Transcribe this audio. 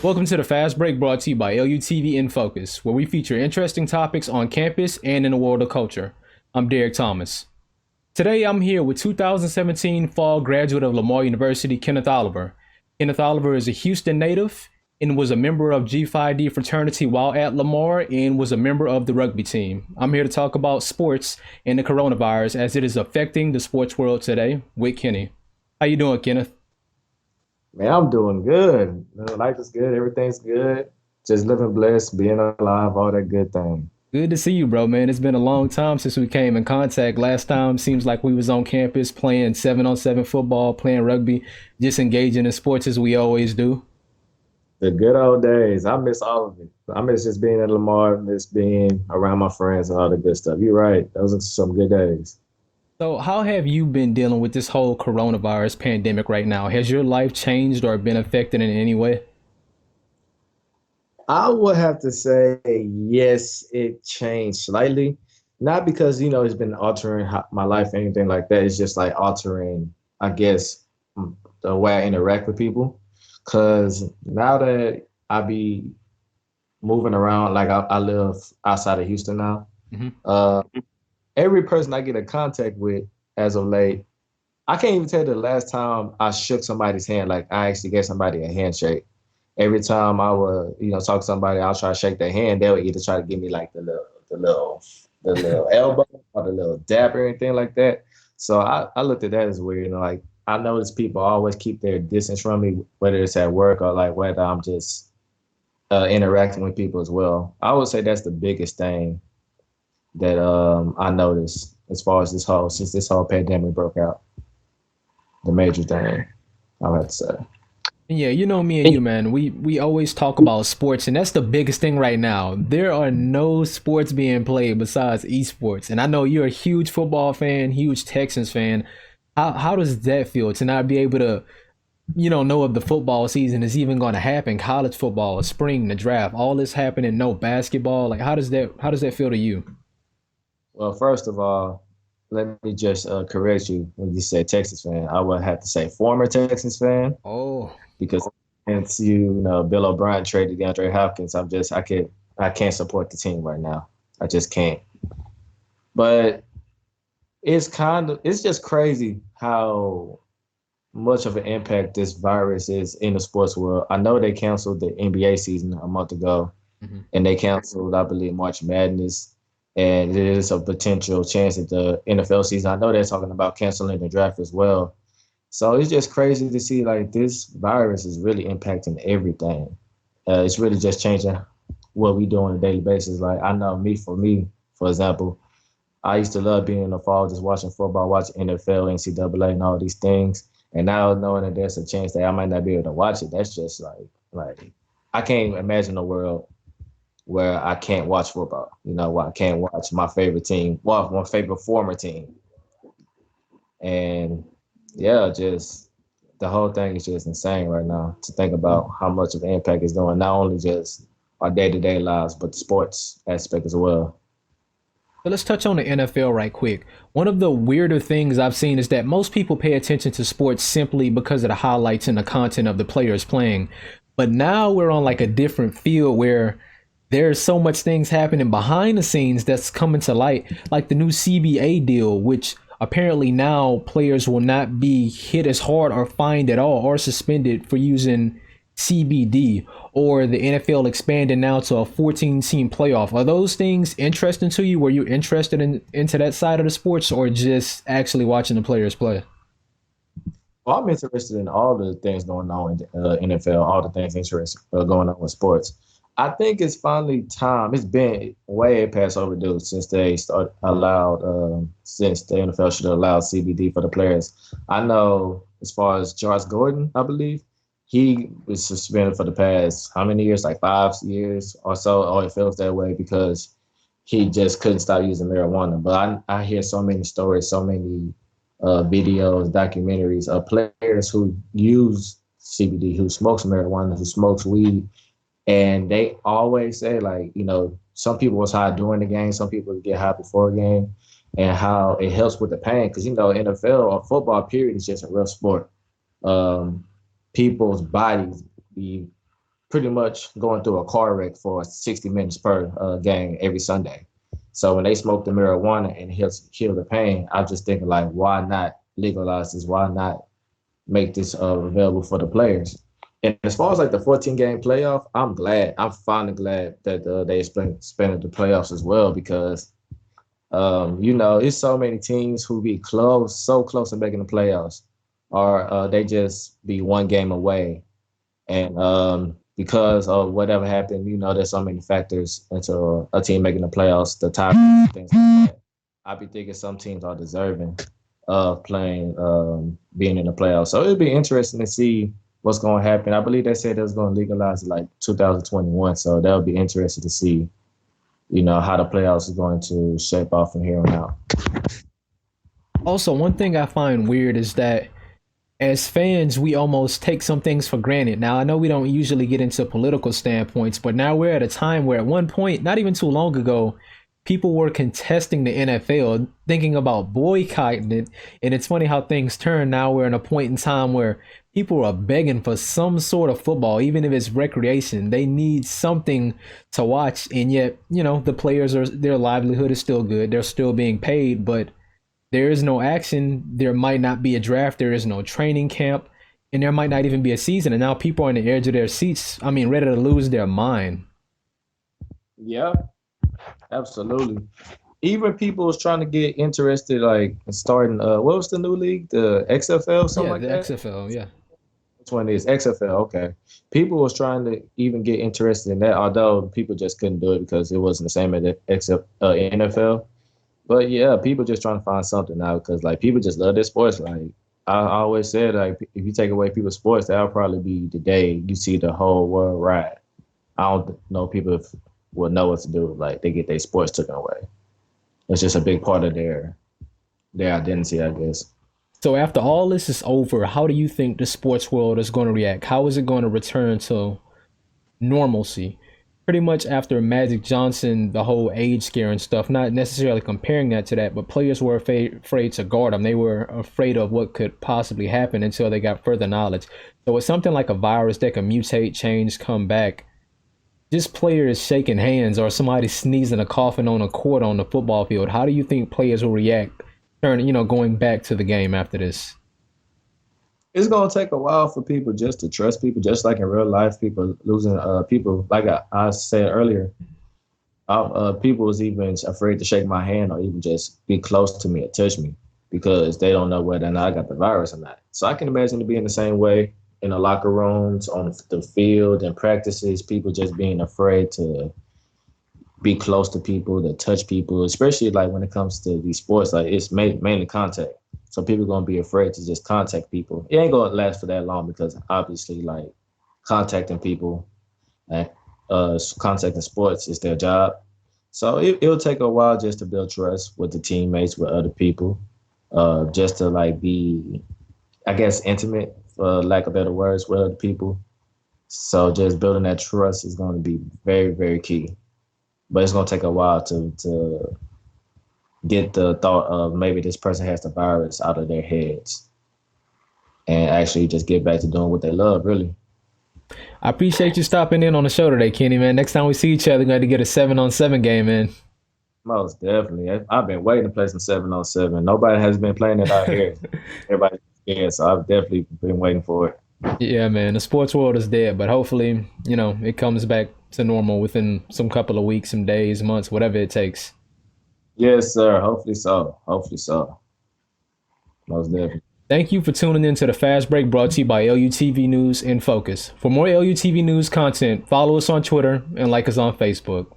Welcome to the Fastbreak brought to you by LUTV InFocus, where we feature interesting topics on campus and in the world of culture. I'm Derrick Thomas. Today I'm here with 2017 fall graduate of Lamar University, Kenneth Oliver. Kenneth Oliver is a Houston native and was a member of G5D fraternity while at Lamar and was a member of the rugby team. I'm here to talk about sports and the coronavirus as it is affecting the sports world today with Kenny. How you doing, Kenneth? Man, I'm doing good. Life is good. Everything's good. Just living blessed, being alive, all that good thing. Good to see you, bro, man. It's been a long time since we came in contact. Last time seems like we was on campus playing 7-on-7 football, playing rugby, just engaging in sports as we always do. The good old days. I miss all of it. I miss just being at Lamar, miss being around my friends and all the good stuff. You're right. Those are some good days. So, how have you been dealing with this whole coronavirus pandemic right now? Has your life changed or been affected in any way? I would have to say yes, it changed slightly. Not because, it's been altering my life or anything like that. It's just like altering, I guess, the way I interact with people. Because now that I be moving around, like I live outside of Houston now, Hmm. uh, every person I get in contact with as of late, I can't even tell you the last time I shook somebody's hand, like I actually gave somebody a handshake. Every time I would, talk to somebody, I'll try to shake their hand. They would either try to give me like the little elbow or the little dap or anything like that. So I looked at that as weird. Like I notice people always keep their distance from me, whether it's at work or like whether I'm just interacting with people as well. I would say that's the biggest thing that I noticed as far as since this whole pandemic broke out. The major thing I would have to say. Yeah, you know me and you, man. We always talk about sports, and that's the biggest thing right now. There are no sports being played besides esports, and I know you're a huge football fan, huge Texans fan. How does that feel to not be able to, know if the football season is even going to happen? College football, spring, the draft, all this happening, no basketball. Like, how does that feel to you? Well, first of all, let me just correct you when you said Texas fan. I would have to say former Texas fan Oh, because since Bill O'Brien traded DeAndre Hopkins, I can't support the team right now. I just can't. But it's just crazy how much of an impact this virus is in the sports world. I know they canceled the NBA season a month ago, mhm. and they canceled, I believe, March Madness. And there is a potential chance at the NFL season. I know they're talking about canceling the draft as well. So it's just crazy to see like this virus is really impacting everything. It's really just changing what we do on a daily basis. Like I know me, for example, I used to love being in the fall, just watching football, watching NFL, NCAA, and all these things. And now knowing that there's a chance that I might not be able to watch it, that's just like I can't imagine a world where I can't watch football. Where I can't watch my favorite team, well, my favorite former team. And yeah, just the whole thing is just insane right now to think about how much of an impact it's doing, not only just our day to day lives, but the sports aspect as well. So let's touch on the NFL right quick. One of the weirder things I've seen is that most people pay attention to sports simply because of the highlights and the content of the players playing. But now we're on like a different field where there's so much things happening behind the scenes that's coming to light, like the new CBA deal, which apparently now players will not be hit as hard or fined at all or suspended for using CBD, or the NFL expanding now to a 14 team playoff. Are those things interesting to you? Were you interested into that side of the sports or just actually watching the players play? Well, I'm interested in all the things going on in the NFL, all the things interesting going on with sports. I think it's finally time. It's been way past overdue since since the NFL should have allowed CBD for the players. I know as far as Josh Gordon, I believe he was suspended for the past how many years? Like 5 years or so. Or it feels that way because he just couldn't stop using marijuana. But I hear so many stories, so many videos, documentaries of players who use CBD, who smokes marijuana, who smokes weed, and they always say like, some people was high during the game, some people get high before a game, and how it helps with the pain because NFL or football period is just a real sport. Um, People's bodies be pretty much going through a car wreck for 60 minutes per game every Sunday. So when they smoke the marijuana and heal the pain, I'm just thinking like, why not legalize this? Why not make this available for the players? And as far as like the 14 game playoff, I'm glad. I'm finally glad that they expanded the playoffs as well because, it's so many teams who be so close to making the playoffs, or they just be one game away. And because of whatever happened, there's so many factors into a team making the playoffs, the top things like that. I be thinking some teams are deserving of playing, being in the playoffs. So it'd be interesting to see what's going to happen. I believe they said it was going to legalize like 2021. So that'll be interesting to see, how the playoffs is going to shape off from here on out. Also, one thing I find weird is that as fans, we almost take some things for granted. Now, I know we don't usually get into political standpoints, but now we're at a time where at one point, not even too long ago, people were contesting the NFL, thinking about boycotting it. And it's funny how things turn. Now we're in a point in time where people are begging for some sort of football, even if it's recreation. They need something to watch. And yet, the players their livelihood is still good. They're still being paid, but there is no action. There might not be a draft. There is no training camp, and there might not even be a season. And now people are on the edge of their seats. I mean, ready to lose their mind. Yeah, absolutely. Even people was trying to get interested, like in starting. What was the new league? The XFL, something like that. The XFL, yeah. Which one is XFL? Okay. People was trying to even get interested in that, although people just couldn't do it because it wasn't the same as the NFL. But yeah, people just trying to find something now because like people just love their sports. Like I always said, like if you take away people's sports, that'll probably be the day you see the whole world ride. I don't know people will know what to do. Like they get their sports taken away. It's just a big part of their identity, I guess. So after all this is over, how do you think the sports world is going to react? How is it going to return to normalcy? Pretty much after Magic Johnson, the whole age scare and stuff, not necessarily comparing that to that, but players were afraid to guard him. They were afraid of what could possibly happen until they got further knowledge. So it's something like a virus that can mutate, change, come back. Just players shaking hands or somebody sneezing or coughing on a court on the football field. How do you think players will react, going back to the game after this? It's gonna take a while for people just to trust people, just like in real life. People losing people, like I said earlier. People was even afraid to shake my hand or even just be close to me or touch me because they don't know whether or not I got the virus or not. So I can imagine it being the same way in the locker rooms, on the field, and practices. People just being afraid to be close to people, to touch people, especially like when it comes to these sports. Like it's mainly contact. So people gonna be afraid to just contact people. It ain't gonna last for that long because obviously, like contacting people and contacting sports is their job. So it'll take a while just to build trust with the teammates, with other people, just to like be, I guess, intimate, for lack of better words, with other people. So just building that trust is going to be very, very key. But it's gonna take a while to get the thought of maybe this person has the virus out of their heads and actually just get back to doing what they love, really. I appreciate you stopping in on the show today, Kenny, man. Next time we see each other, we're going to get a 7-on-7 game, man. Most definitely. I've been waiting to play some 7-on-7. Nobody has been playing it out here. Everybody's scared, so I've definitely been waiting for it. Yeah, man. The sports world is dead, but hopefully, it comes back to normal within some couple of weeks, some days, months, whatever it takes. Yes, sir. Hopefully so. Hopefully so. Most definitely. Thank you for tuning in to the Fast Break brought to you by LUTV News InFocus. For more LUTV News content, follow us on Twitter and like us on Facebook.